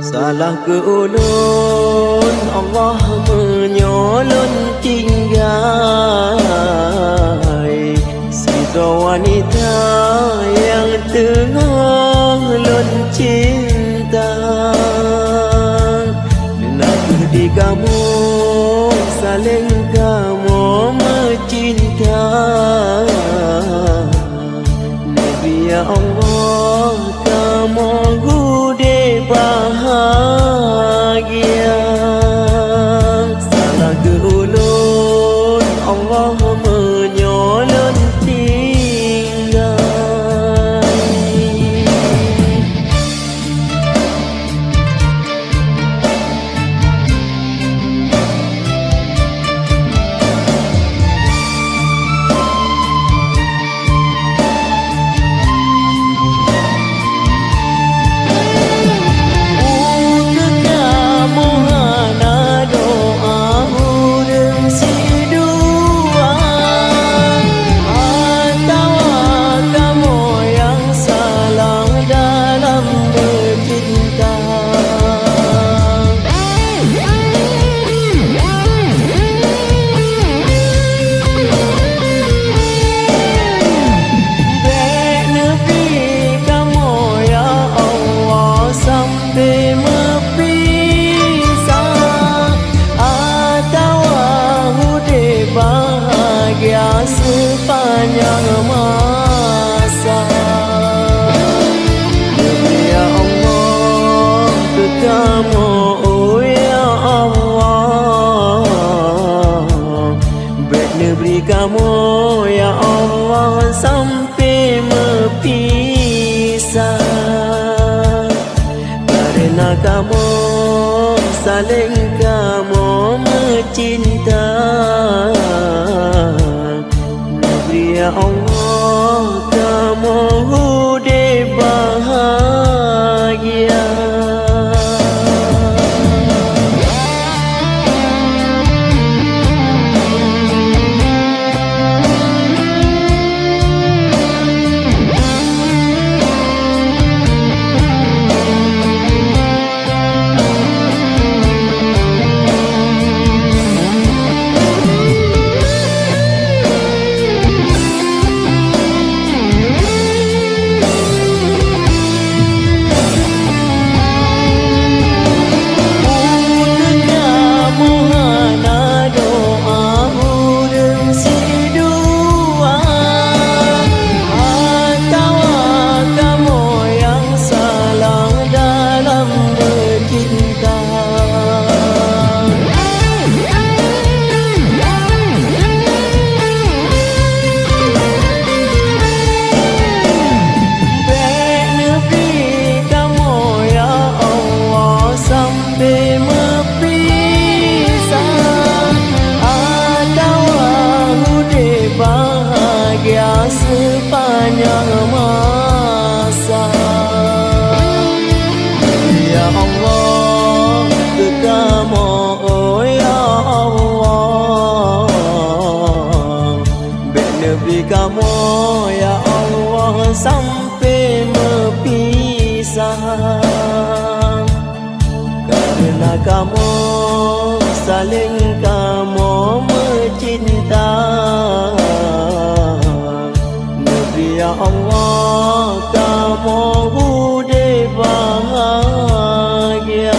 Salah ke ulun Allah menyolong tinggai Sida wanita yang tengah lon cinta Kenapa di kamu saling kamu mencinta Nabi ya Allah kamu gude bahagia Salah ke ulun Allah menyolong tinggai sepanjang masa Ya Allah kekamu ya Allah Baik negeri kamu ya Allah sampai mepisah Karena kamu saling kamu mencinta Ya Allah kamu hude bahagia sepanjang masa Ya Allah kekamu ya Allah Baik Nabi kamu ya Allah sampai mepisah Karena kamu saling kamu mencinta Ya Allah kamu hude bahagia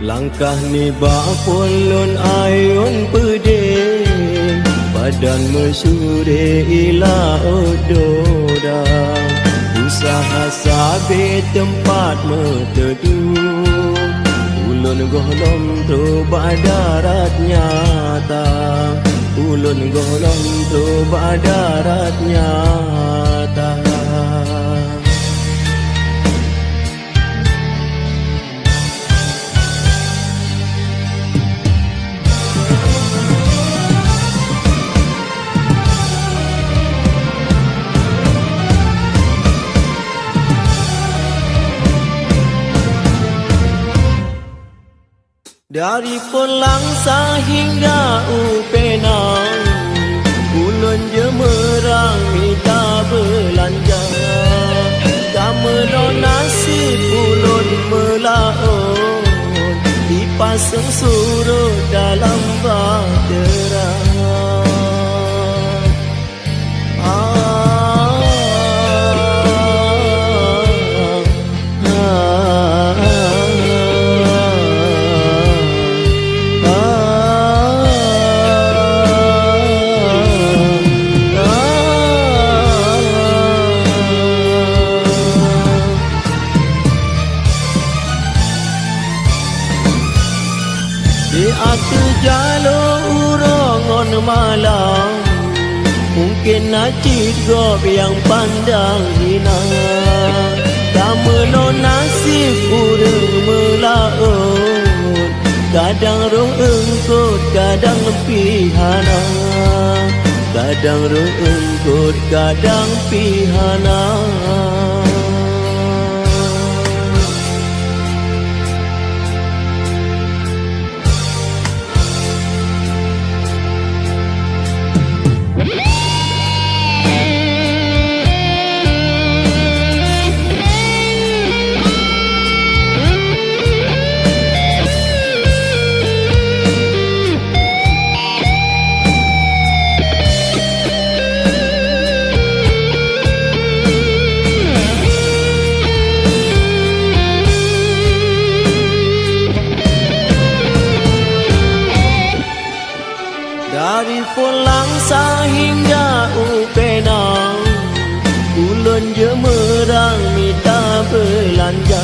Langkah ni bapulun ayun pede Badan mesyure ila ododa Usa Sabe tempat berteduh, ulun golong terubah darat nyata, ulun golong terubah darat nyata. Dari Pelangsa hingga Upenang, ulun jemerang minta belanja. Kamenon nasib ulun melaut, dipasang surut dalam bahtera. Di atas jalur urongon malam, mungkin najib gob yang pandang hina. Kamenon nasib urang melaut, kadang roh engkut, kadang pihana. Kadang roh engkut, kadang pihana. Dari Pelangsa hingga Upenang, ulun jemerang minta belanja.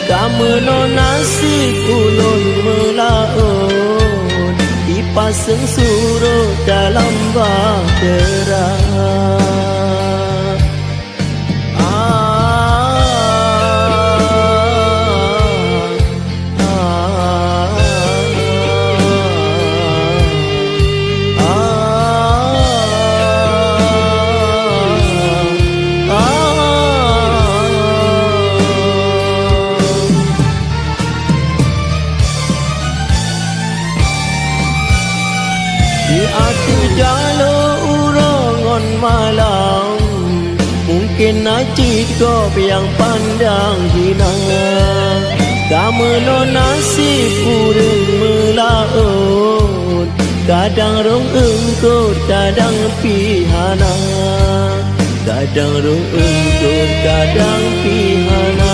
Kamenon nasib ulun melaut, dipasang surut dalam bahtera. Di atas jalur urongon malam, mungkin najib gob yang pandang hina. Kamenon nasib urang melaut, kadang roh engkut, kadang pihana. Kadang roh engkut, kadang pihana.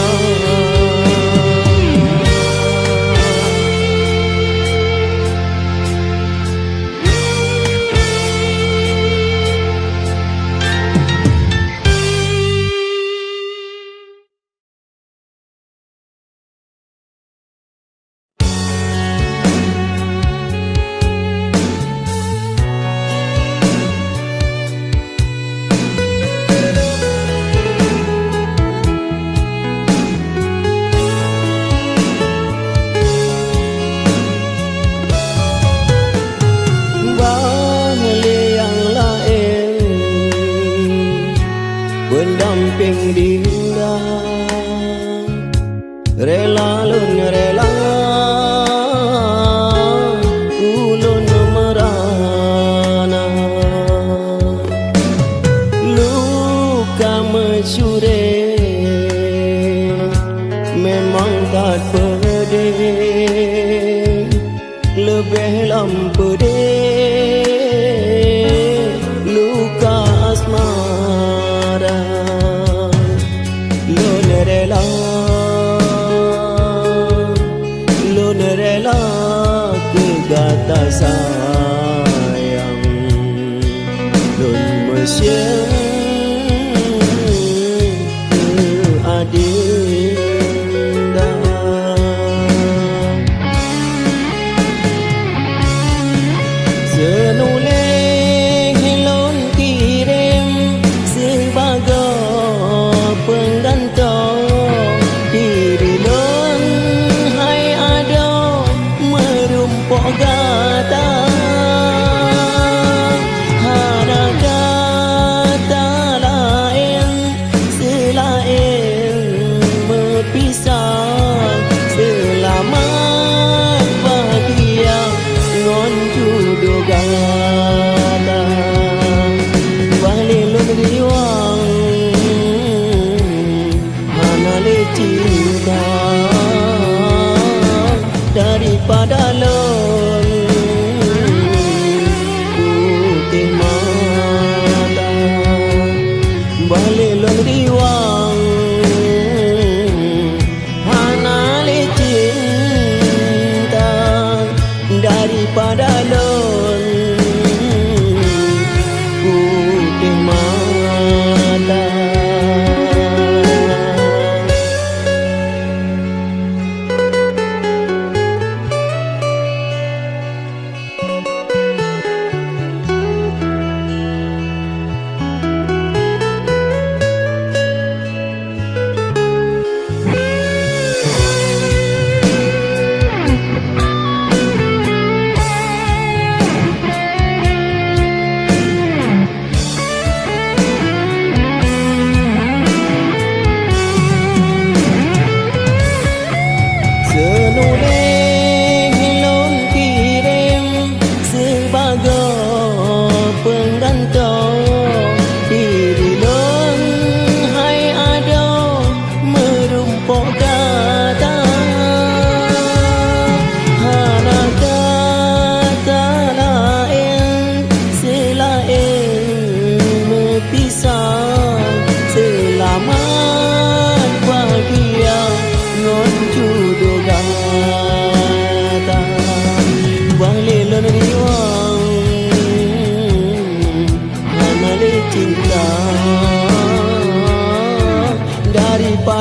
Pendamping dinda, rela lun rela ulun merana. Luka mencuri memang tak pedih, lebih lampu deh luka asmara. Lun rela kegata sayang, lun mesyang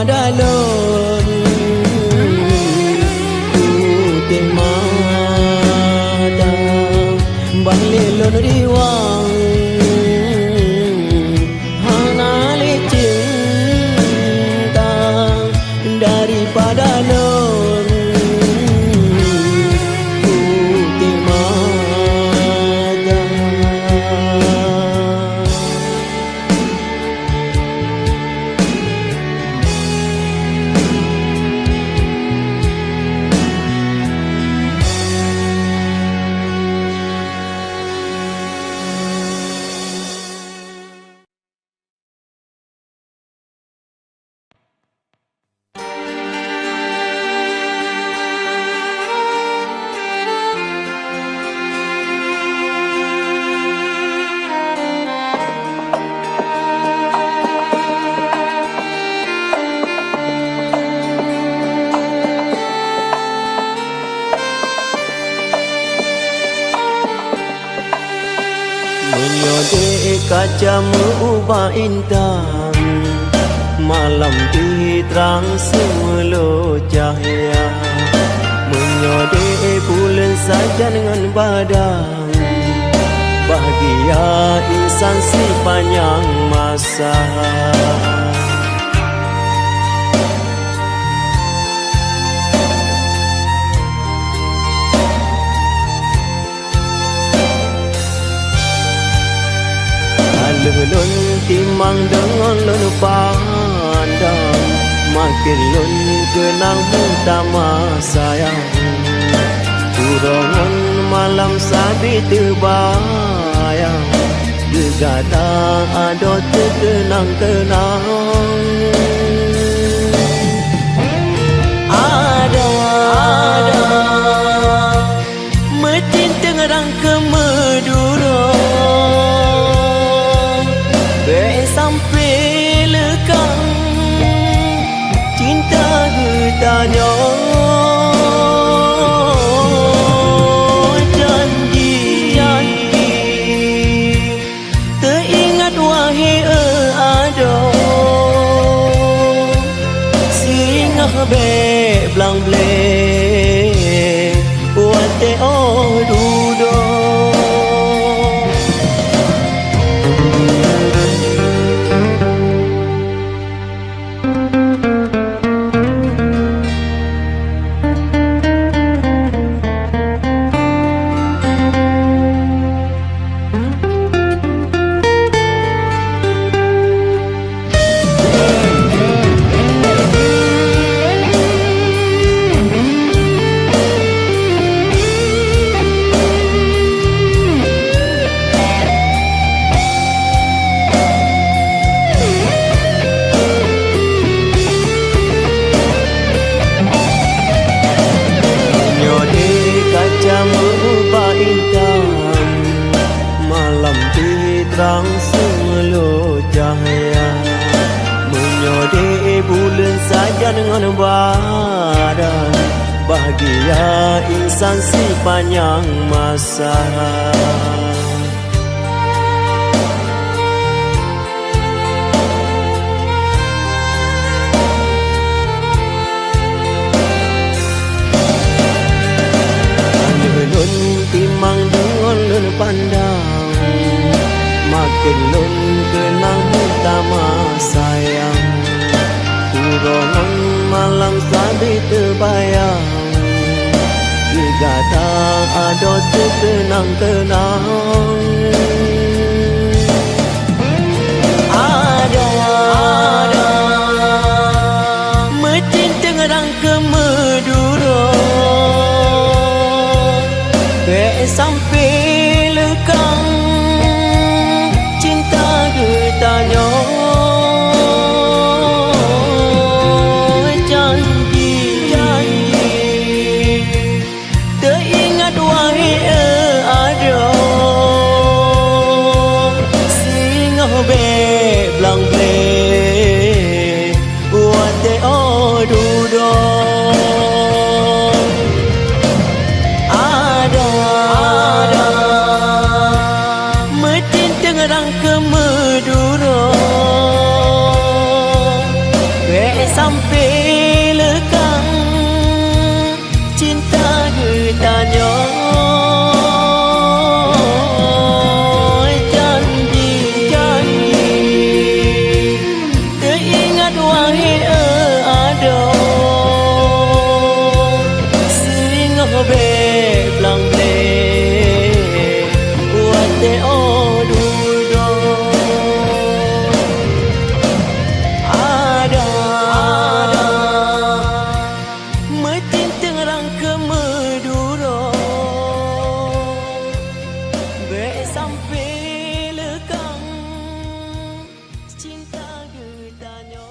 pada lon Putih mata Balik lon riwang Hanali cinta Daripada lon Putih mata Menyodek kaca mengubah intan Malam diterang semelo cahaya Menyodek bulan saja dengan badang Bahagia insan sepanjang masa Lun timang dengan lun pandang Makin lun kenang utama sayang Kurongan malam sabi terbayang Gegata ada terkenang-kenang Ada Metin tengerang ke Madura Sampai lekang cinta getanya janji teringat wahai ada singgah bek belang blek wate dudo terang semelo cahaya Menyodek bulan saja dengan badan Bahagia insan sepanjang masa Lun timang dengan lun pandang Makin lun kenang utama sayang Kurongan malam sabi terbayang Gegata ada terkenang-kenang Ada Metin tengerang ke Madura Bek sampai lekang getanya janji teringat wahai ada singgah bek belang blek wate dudo ada metin tengerang ke Madura sampai lekang cinta getanya janji teringat wahai ada singa belang ble wate odudo ada metin terang ke meduro be sampai lekang cinta getanya.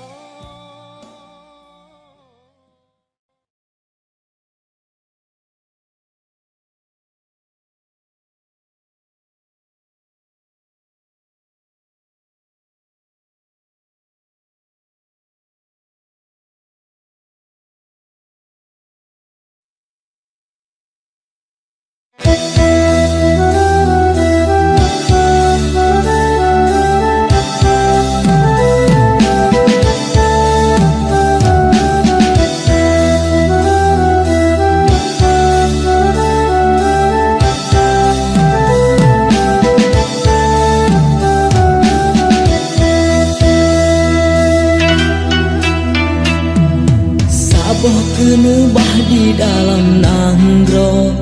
Saboh kena bah di dalam nanggro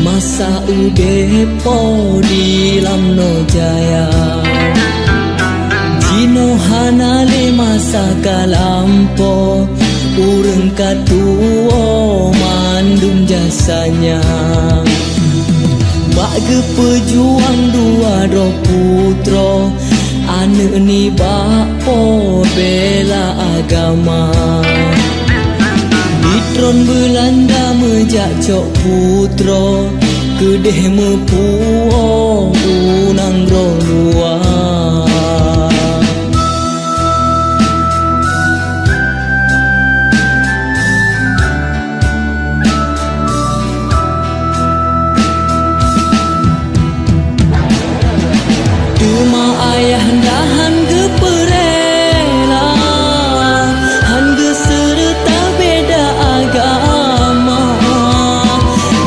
masa udepo di lamno jaya jino hanale masa kalampo ureng katuo mandum jasanya bagi pejuang dua do putro ane ni bapo bela agama Ditron Belanda mejak cok putro kedeh mepuo unang luar Cuma ayah dahan geperela han geserta beda agama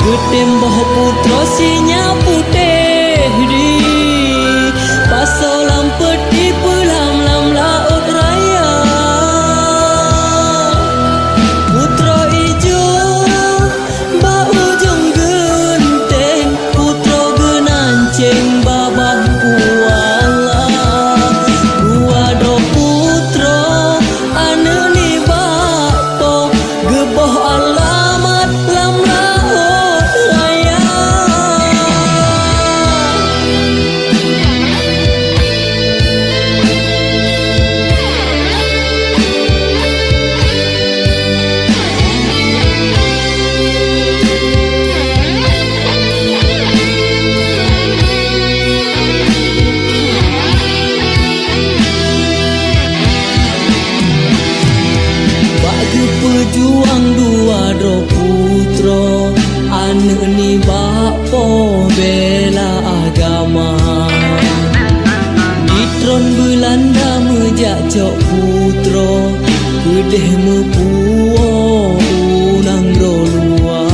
getembah putro sinya putih di pasolam peti pelam lam laut raya putro ijo ba ujung genteng putro genanceng babah kuala dua do putro ane ni bapo geboh alamat lam laut raya bagi pejuang dua do putro ane ni bapo bela agama Ditron Belanda mejak cok putro kedeh mepuo unang luar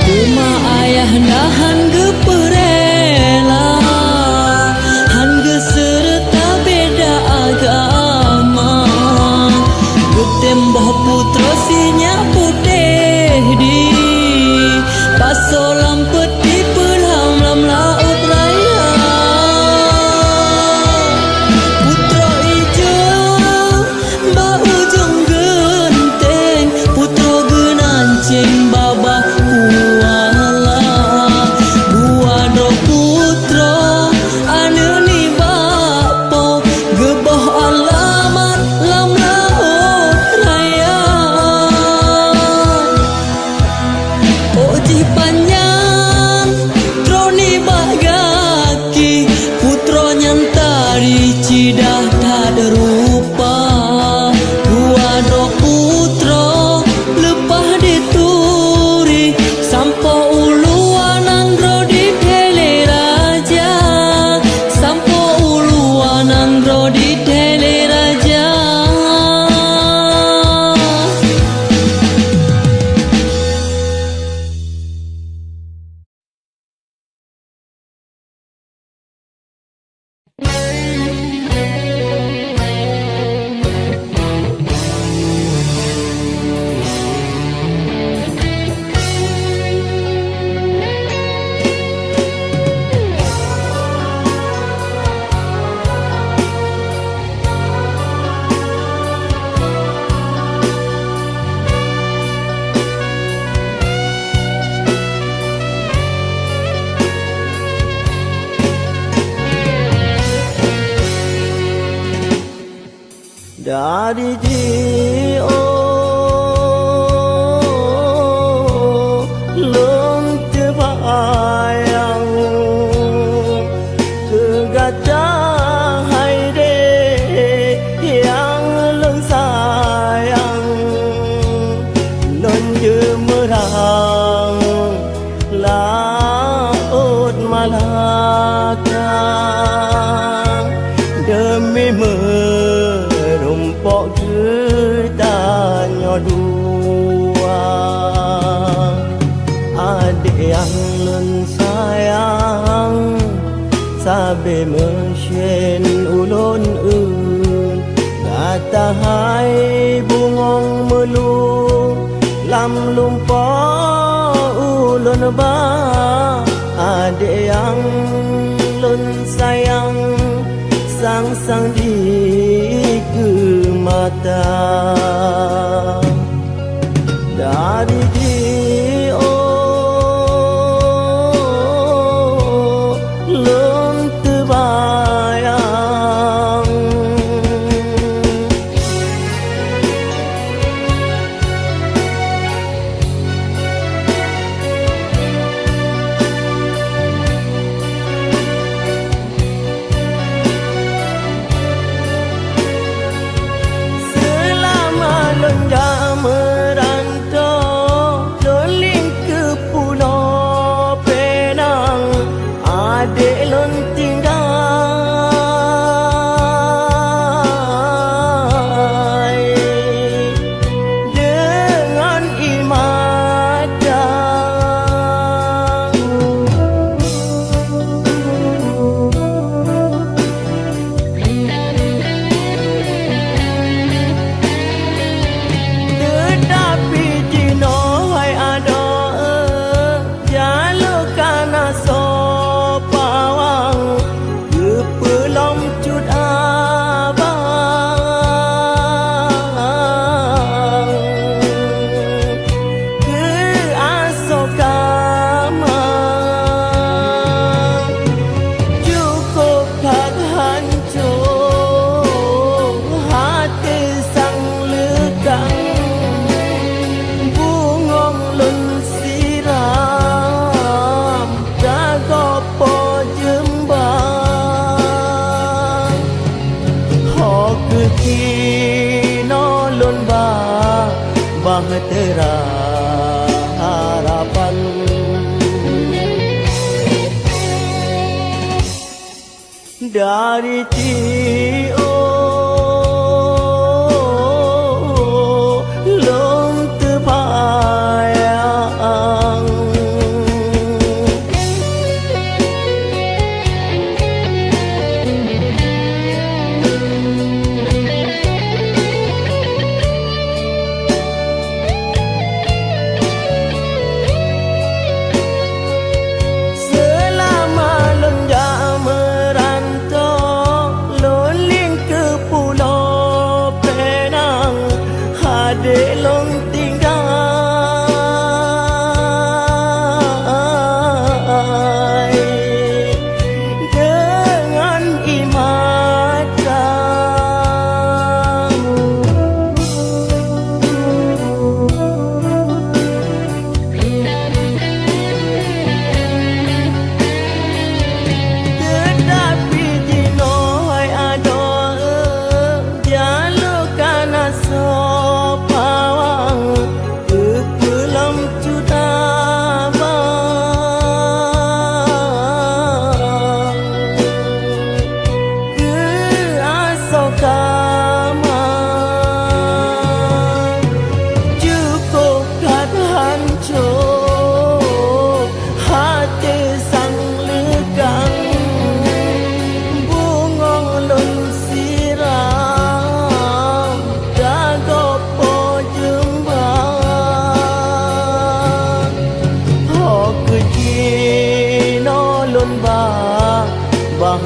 Cuma ayah dahan geperela han geserta beda agama getembah putro sinya putih di pasolam peti pelam lam laut raya putro ijo dari Dio lung terbayang kegajah hai deh yang lung sayang lun jemerang laut Malaka demi merumpok getahnya dua adik yang lun sayang sabe mesyen ulun kata hai bungong melu lam lumpur ulun ba adik yang lun sayang sang-sang di ke mata dari Dio lung terbayang bahtera harapan dari Dio lung terbayang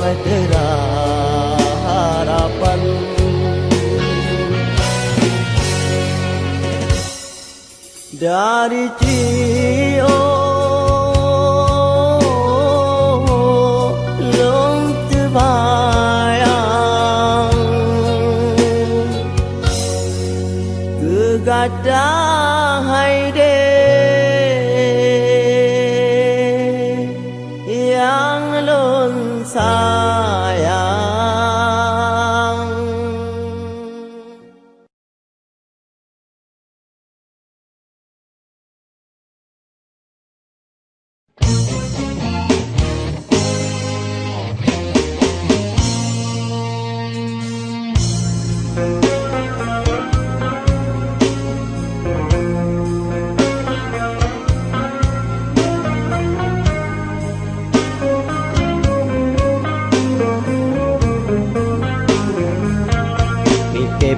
bahtera harapan dari Dio lung terbayang dah hai de yang lun sayang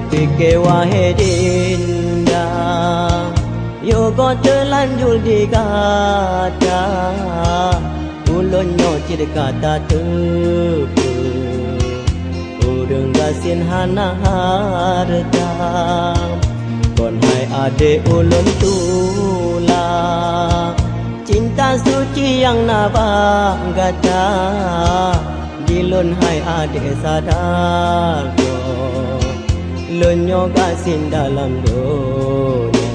Pikir wahai dinda Yo go terlanjur di kata Ulonyo ciri kata tepu Udeng gasin hana harta Kon hai ade ulun tulang Cinta suci yang nabang gata Dilun hai ade sadar Lunyo gasin dalam dunia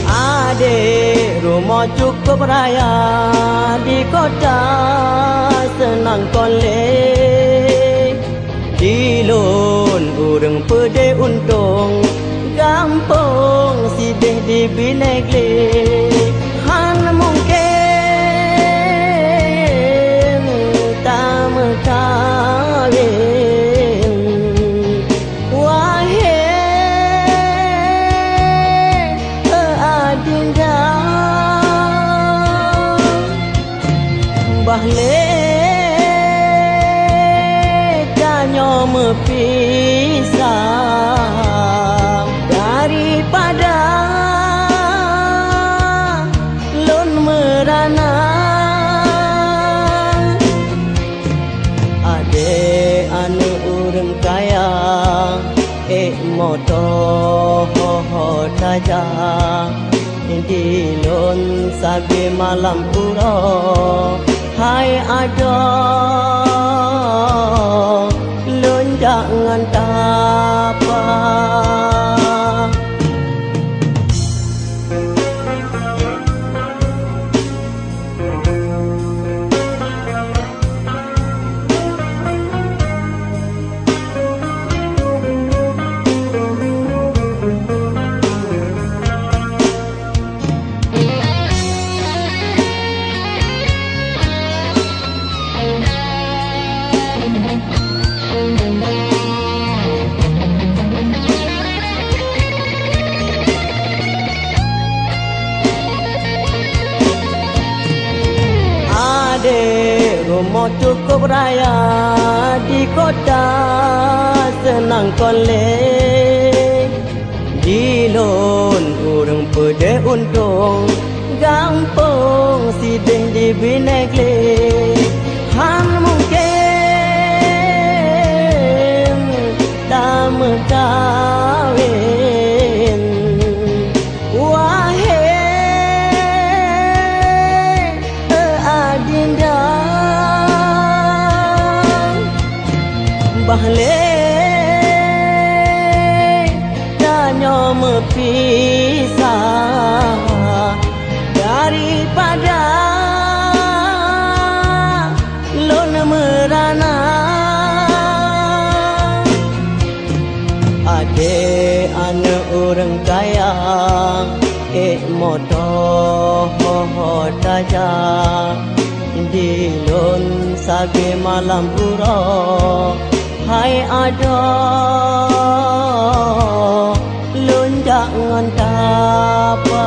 Adik rumah cukup raya Di kota senang kolek Di lun urang pede untung Gampang sidih di binek lek Han mungkin tak mekawin Bahlekanya mepisah daripada lun merana Ade anu urang kaya moto ho saja di lun sabi malam pura Hai ada lun jangan tapa Rumah cukup raya di kota senang kolek Di lun urang pede untung Gampang sidih di binek lek Han mungkin tak mekawin Wahai adinda Bahlekanya mepisah daripada lun merana Ade anu urang kaya moto ho saja di lun sabi malam pura Hai ada lun jangan tapa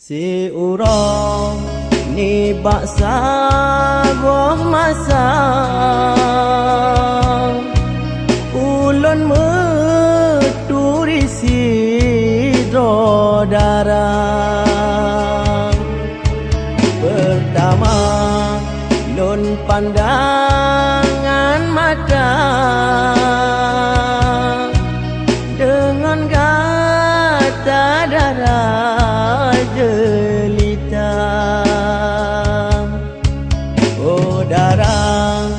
Si urang ni baksa boh masa ulun meturi sidro darah pertama lun pandangan mata dengan kata darah jelita. Oh darah,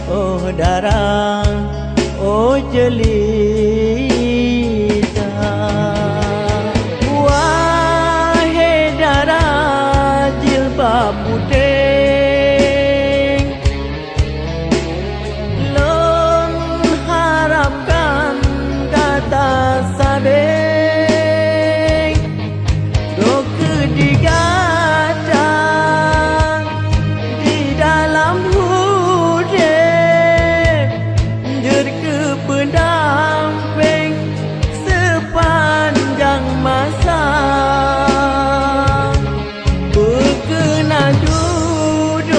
oh darah, oh jelita. Wahai darah jilbab putih, lon harapkan kata sabing do kedigatan di dalam hujan jer ke pendamping sepanjang masa berkena duduk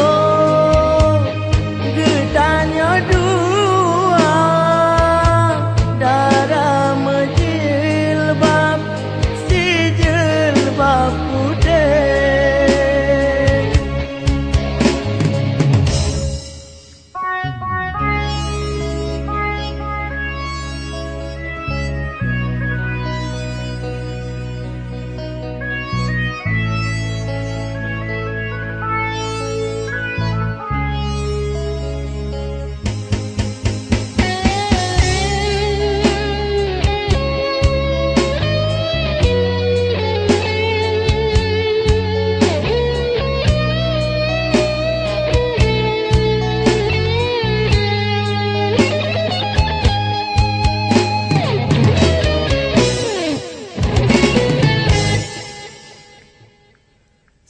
getanya dua darah menjilbab si jilbab putih.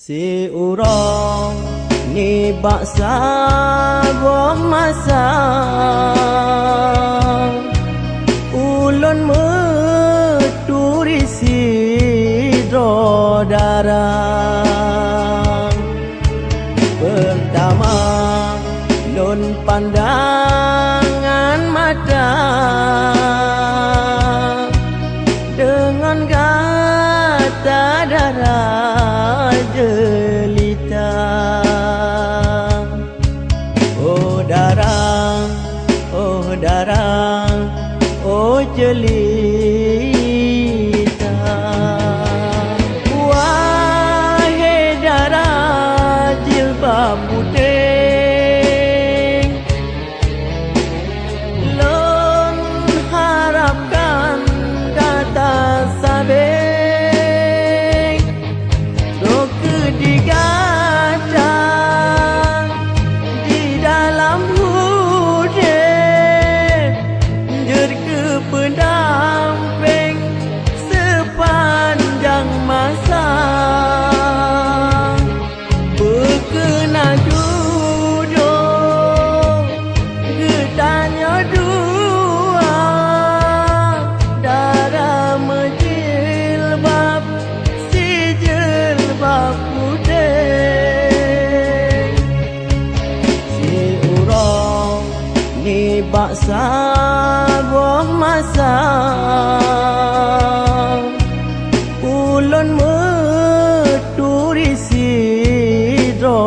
Si urang ni baksa boh masa ulun meturi sidro darah pertama lun pandangan mata dengan kata darah jelita. Oh darah, oh darah, oh jelita. Wahai darah jilbab putih, lon harapkan kata sabing do kedigatan di dalam hujan jer ke pendamping sepanjang masa berkena duduk getanya dua darah menjilbab si jilbab putih. Si urang ni baksa boh masa ulun meturi sidro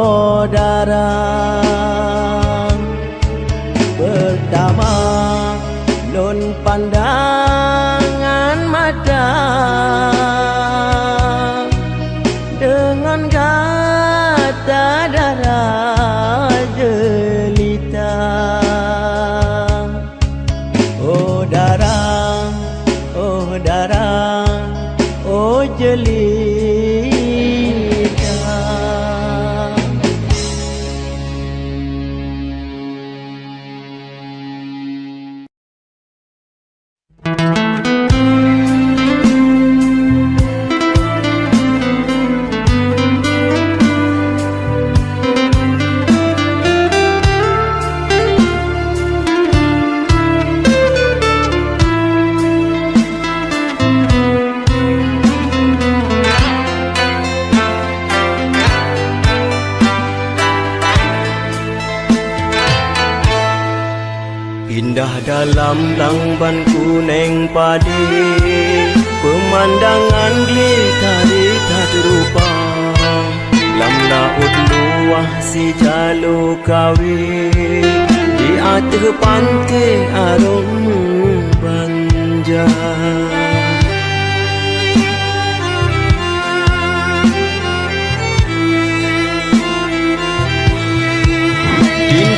darah pertama lun pandangan mata dengan kata darah jelita. Oh darah, oh darah, oh jelita. Indah dalam lamban kuning padi, pemandangan glitari tak terupa. Lam laut luah si jalur kawi, di atas pantai arum banja.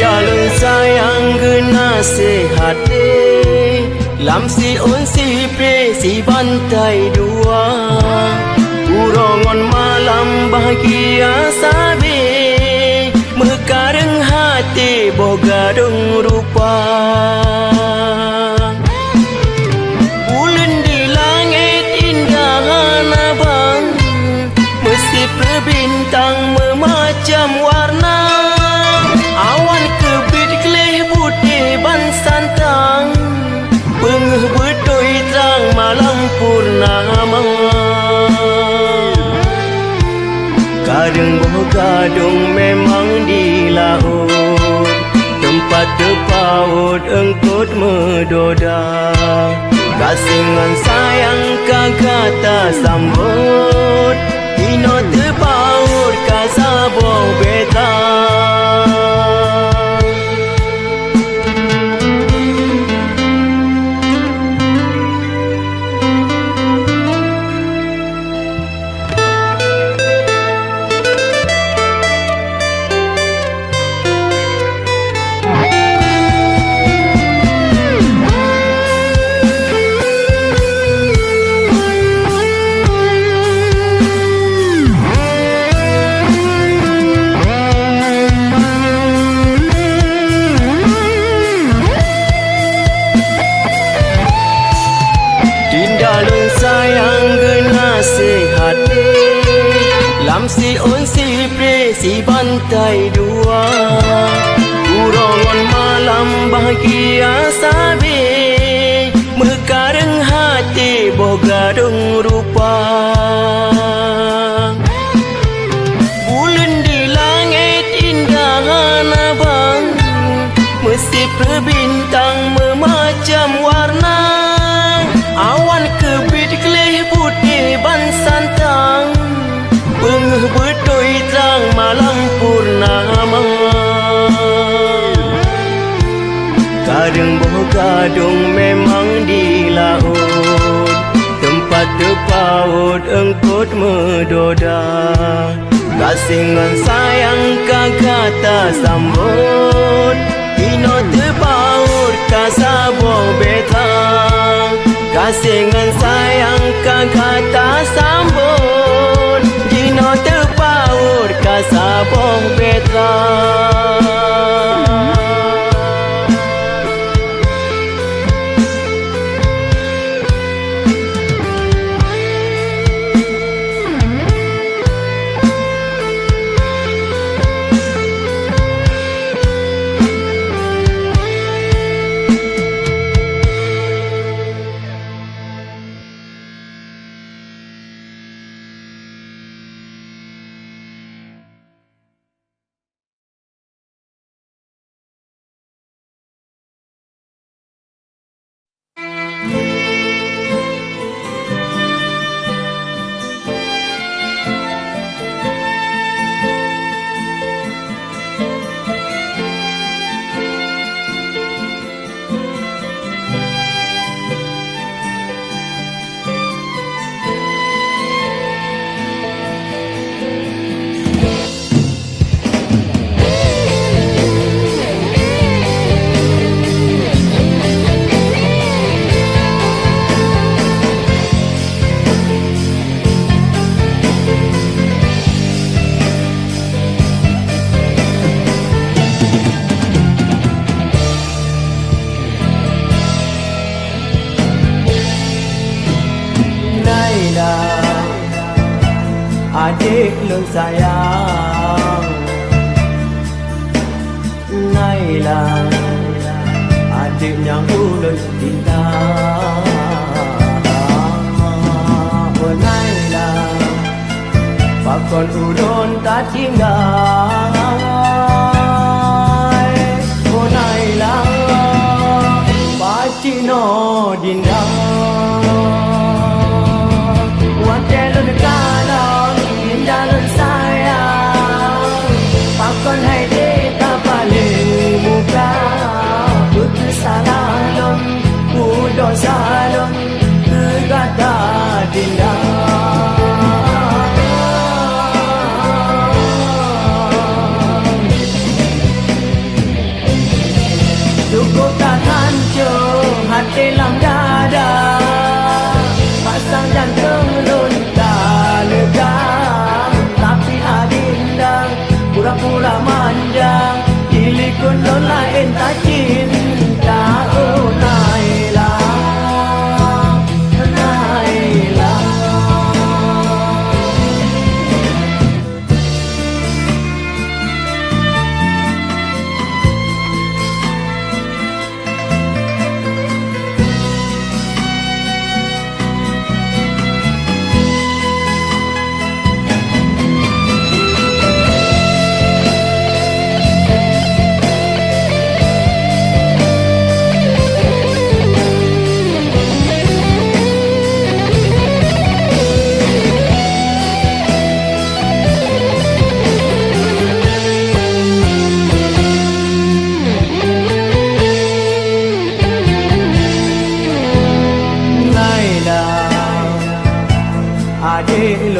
Dalam sayang gena sehat lam si on si pre si bantai dua, urongon malam bahagia sabi, mekareng hati boga dong rupa. Bulan di langit indah abang, mesti berbintang memacam warna. Awan kebit kelih putih ban santang, pengeh bedoi terang malam purnama. Kadang bogadung memang di laut, tempat terpaut engkut medoda. Kasingan sayang kagata sambut, ino terpaut kasabong beta. Lam si on si pre si bantai dua, urongon malam bahagia sabi, mekareng hati boga dong rupa. Bulan di langit indah abang, mesti berbintang memacam warna. Awan kebit kelih putih ban santang, pengeh bedoi terang malam purnama. Kadang bogadung memang di laut, tempat terpaut engkut medoda. Kasingan sayang kagata sambut, ino terpaut kasabong beta. Kasingan sayang kagata sambut, ino terpaut kasabong beta. Adik lung sayang, Naila, adiknya ulun cinta. Oh Naila, pakon ulun tak tinggal. Oh Naila,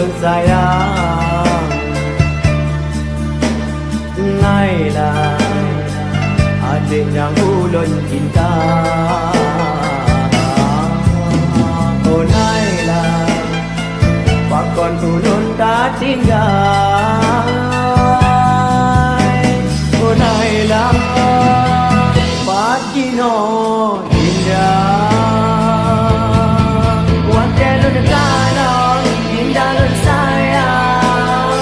lưng sayang Nailah adik yang ulun cinta Oh Nailah pakon ulun tak tinggal Oh Nailah pagi no indah Waktu lun kanon indah lun sayang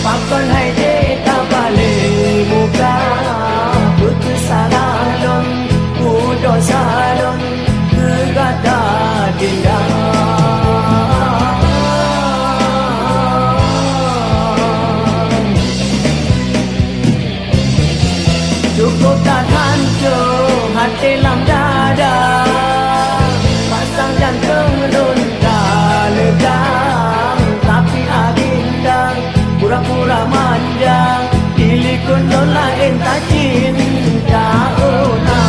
pakon hai kita balik muka putus salon udah salon kegata dindah cukup tak hancur hati lam dada pasang jantung lun tak legang tapi agindang pura-pura manja dilikun lun lain tak cinta oh